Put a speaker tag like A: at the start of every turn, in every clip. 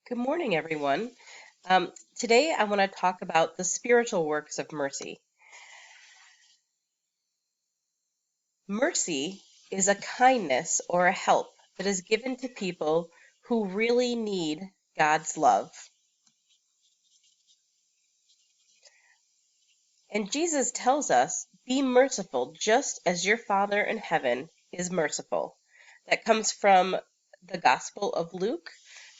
A: Good morning, everyone. Today I want to talk about the spiritual works of mercy. Mercy is a kindness or a help that is given to people who really need God's love. And Jesus tells us, be merciful just as your Father in heaven is merciful. That comes from the Gospel of Luke,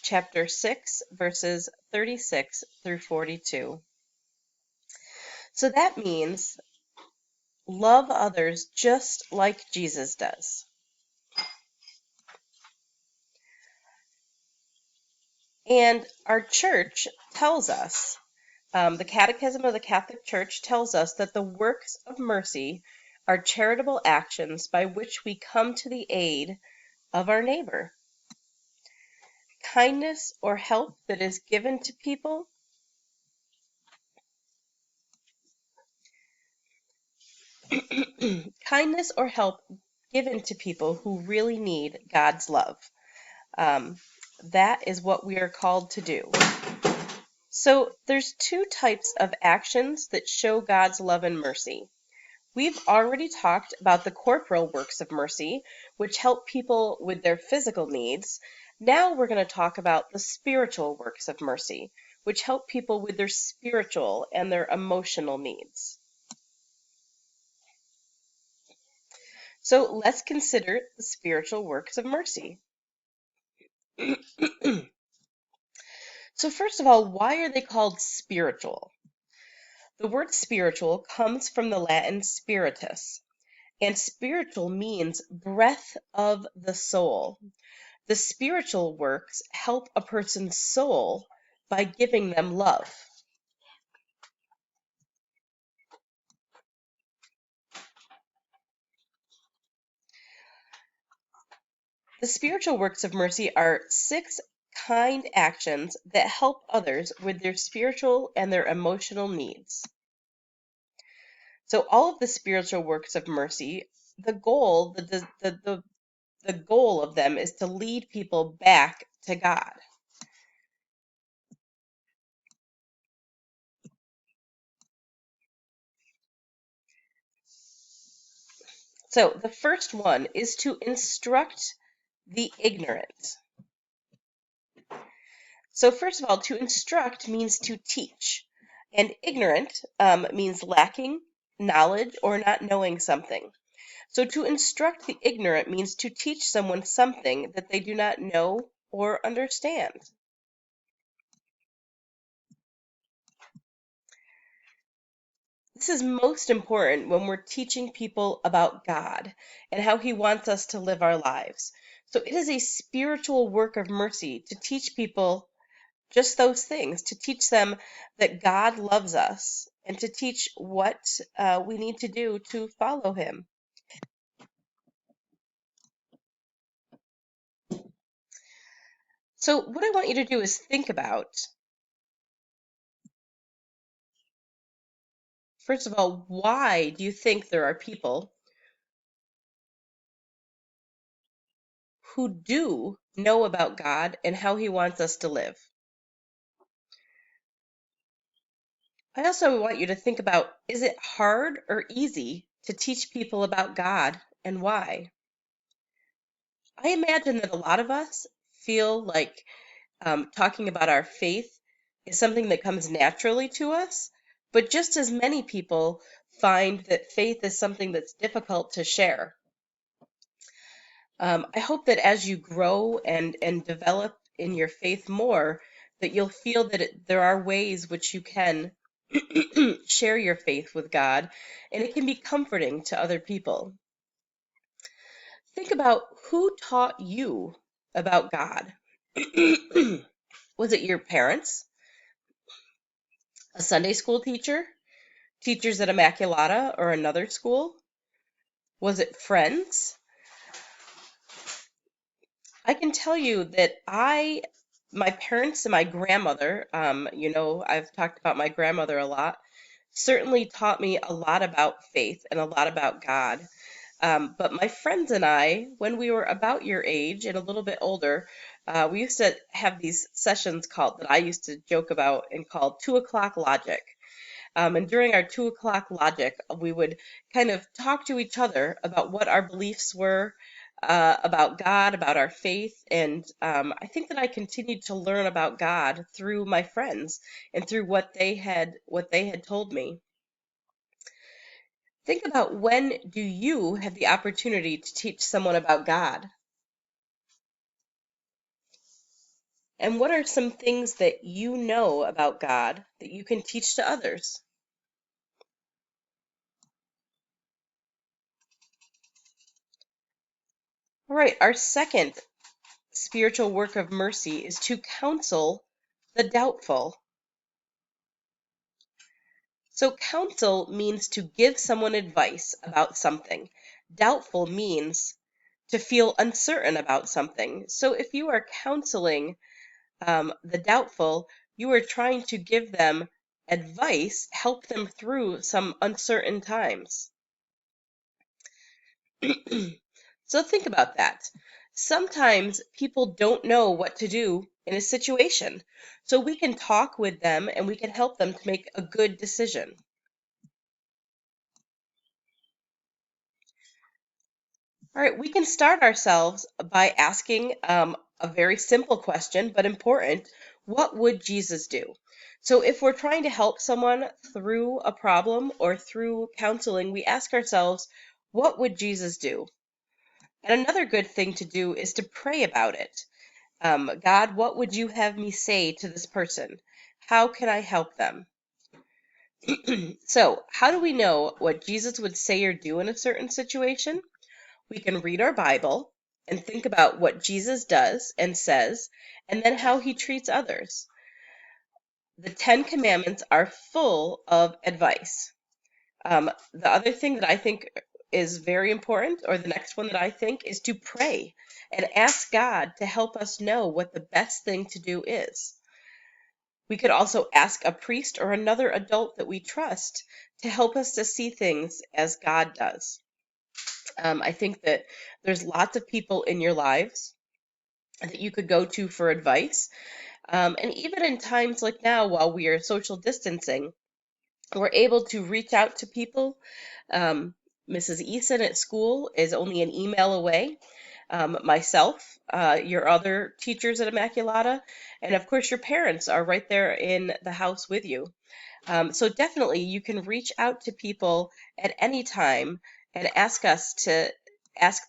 A: chapter 6, verses 36 through 42. So that means love others just like Jesus does. And our church tells us, the Catechism of the Catholic Church tells us that the works of mercy are charitable actions by which we come to the aid of our neighbor. Kindness or help that is given to people kindness or help given to people who really need God's love. That is what we are called to do. So there's two types of actions that show God's love and mercy. We've already talked about the corporal works of mercy, which help people with their physical needs. Now we're going to talk about the spiritual works of mercy, which help people with their spiritual and their emotional needs. So let's consider the spiritual works of mercy. So first of all, why are they called spiritual? The word spiritual comes from the Latin spiritus, and spiritual means breath of the soul. The spiritual works help a person's soul by giving them love. The spiritual works of mercy are 6 kind actions that help others with their spiritual and their emotional needs. So all of the spiritual works of mercy, the goal of them is to lead people back to God. So the first one is to instruct the ignorant. So first of all, to instruct means to teach, and ignorant means lacking knowledge or not knowing something. So to instruct the ignorant means to teach someone something that they do not know or understand. This is most important when we're teaching people about God and how He wants us to live our lives. So it is a spiritual work of mercy to teach people just those things, to teach them that God loves us and to teach what we need to do to follow Him. So what I want you to do is think about, first of all, why do you think there are people who do know about God and how He wants us to live? I also want you to think about, is it hard or easy to teach people about God and why? I imagine that a lot of us feel like talking about our faith is something that comes naturally to us, but just as many people find that faith is something that's difficult to share. I hope that as you grow and develop in your faith more, that you'll feel that there are ways which you can share your faith with God, and it can be comforting to other people. Think about who taught you about God. Was it your parents, a Sunday school teacher, teachers at Immaculata or another school? Was it friends? I can tell you that my parents and my grandmother, I've talked about my grandmother a lot, certainly taught me a lot about faith and a lot about God. But my friends and I, when we were about your age and a little bit older, We used to have these sessions called that I used to joke about and called 2 o'clock logic. And during our 2 o'clock logic, we would kind of talk to each other about what our beliefs were, about God, about our faith. And I think that I continued to learn about God through my friends and through what they had told me. Think about, when do you have the opportunity to teach someone about God? And what are some things that you know about God that you can teach to others? All right, our second spiritual work of mercy is to counsel the doubtful. So, counsel means to give someone advice about something. Doubtful means to feel uncertain about something. So, if you are counseling the doubtful, you are trying to give them advice, help them through some uncertain times. So think about that. Sometimes people don't know what to do in a situation. So we can talk with them and we can help them to make a good decision. All right, we can start ourselves by asking a very simple question, but important. What would Jesus do? So if we're trying to help someone through a problem or through counseling, we ask ourselves, what would Jesus do? And another good thing to do is to pray about it. God, what would you have me say to this person? How can I help them? So, how do we know what Jesus would say or do in a certain situation? We can read our Bible and think about what Jesus does and says, and then how he treats others. The Ten Commandments are full of advice. The other thing that I think is very important, or the next one that I think, is to pray and ask God to help us know what the best thing to do is. We could also ask a priest or another adult that we trust to help us to see things as God does. I think that there's lots of people in your lives that you could go to for advice. And even in times like now, while we are social distancing, we're able to reach out to people. Mrs. Eason at school is only an email away. Myself, your other teachers at Immaculata, and of course your parents are right there in the house with you. So definitely you can reach out to people at any time and ask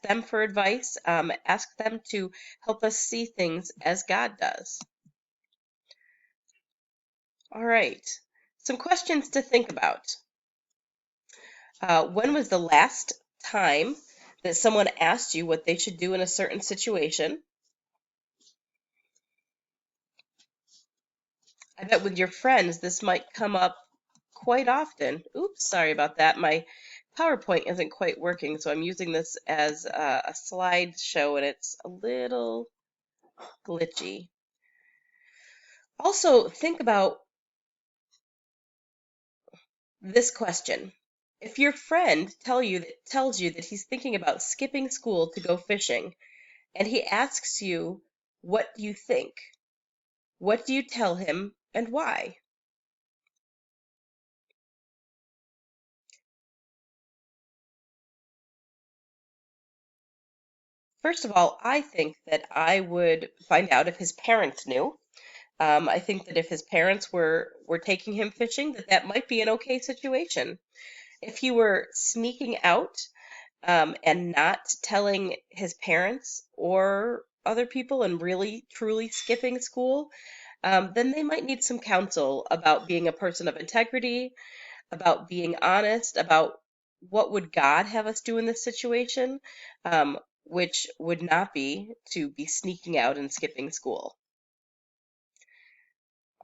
A: them for advice, ask them to help us see things as God does. All right, some questions to think about. When was the last time that someone asked you what they should do in a certain situation? I bet with your friends this might come up quite often. Oops, sorry about that. My PowerPoint isn't quite working, so I'm using this as a slideshow and it's a little glitchy. Also, think about this question. If your friend tells you that he's thinking about skipping school to go fishing, and he asks you, what do you think? What do you tell him and why? First of all, I think that I would find out if his parents knew. I think that if his parents were taking him fishing, that might be an okay situation. If he were sneaking out and not telling his parents or other people and really truly skipping school, then they might need some counsel about being a person of integrity, about being honest, about what would God have us do in this situation, which would not be to be sneaking out and skipping school.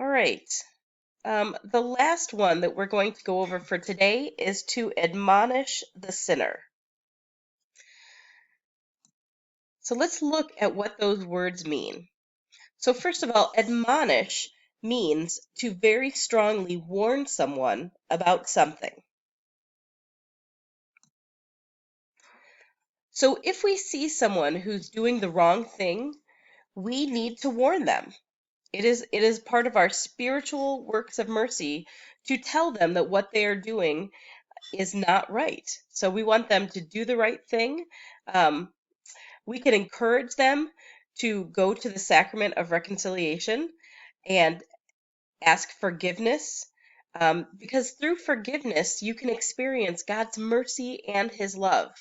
A: All right. The last one that we're going to go over for today is to admonish the sinner. So let's look at what those words mean. So first of all, admonish means to very strongly warn someone about something. So if we see someone who's doing the wrong thing, we need to warn them. It is part of our spiritual works of mercy to tell them that what they are doing is not right. So we want them to do the right thing. Um, we can encourage them to go to the sacrament of reconciliation and ask forgiveness, because through forgiveness, you can experience God's mercy and His love.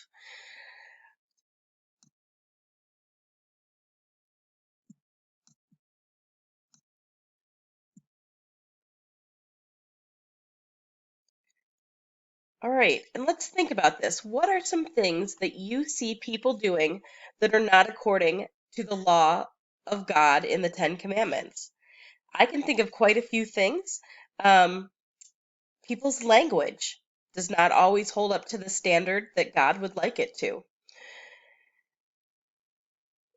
A: All right, and let's think about this. What are some things that you see people doing that are not according to the law of God in the Ten Commandments? I can think of quite a few things. Um, People's language does not always hold up to the standard that God would like it to.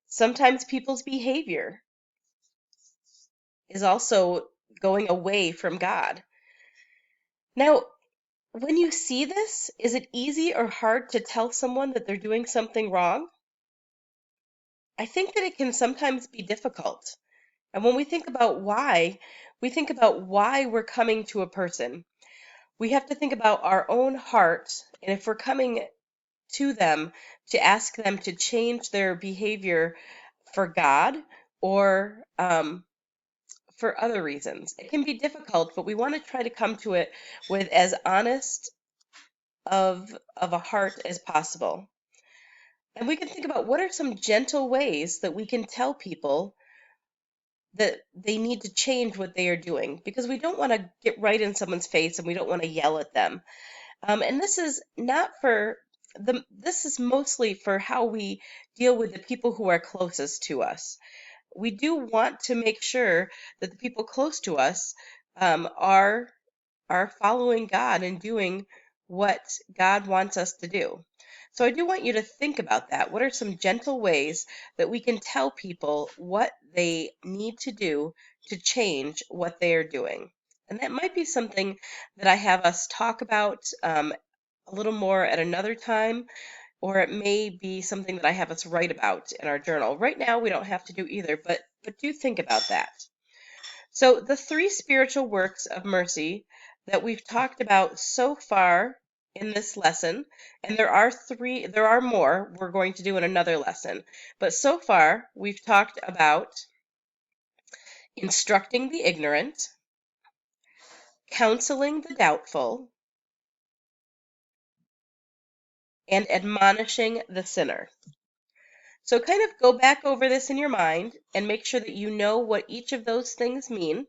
A: Sometimes people's behavior is also going away from God. Now, when you see this, is it easy or hard to tell someone that they're doing something wrong? I think that it can sometimes be difficult. And when we think about why we're coming to a person. We have to think about our own heart, and if we're coming to them to ask them to change their behavior for God or for other reasons. It can be difficult, but we want to try to come to it with as honest of a heart as possible. And we can think about what are some gentle ways that we can tell people that they need to change what they are doing, because we don't want to get right in someone's face and we don't want to yell at them. And this is not for this is mostly for how we deal with the people who are closest to us. We do want to make sure that the people close to us are following God and doing what God wants us to do. So I do want you to think about that. What are some gentle ways that we can tell people what they need to do to change what they are doing? And that might be something that I have us talk about a little more at another time, or it may be something that I have us write about in our journal. Right now, we don't have to do either, but do think about that. So, the three spiritual works of mercy that we've talked about so far in this lesson, and there are more we're going to do in another lesson, but so far we've talked about instructing the ignorant, counseling the doubtful, and admonishing the sinner. So, kind of go back over this in your mind and make sure that you know what each of those things mean.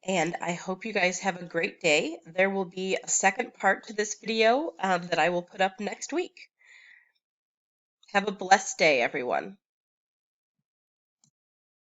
A: And I hope you guys have a great day. There will be a second part to this video that I will put up next week. Have a blessed day, everyone.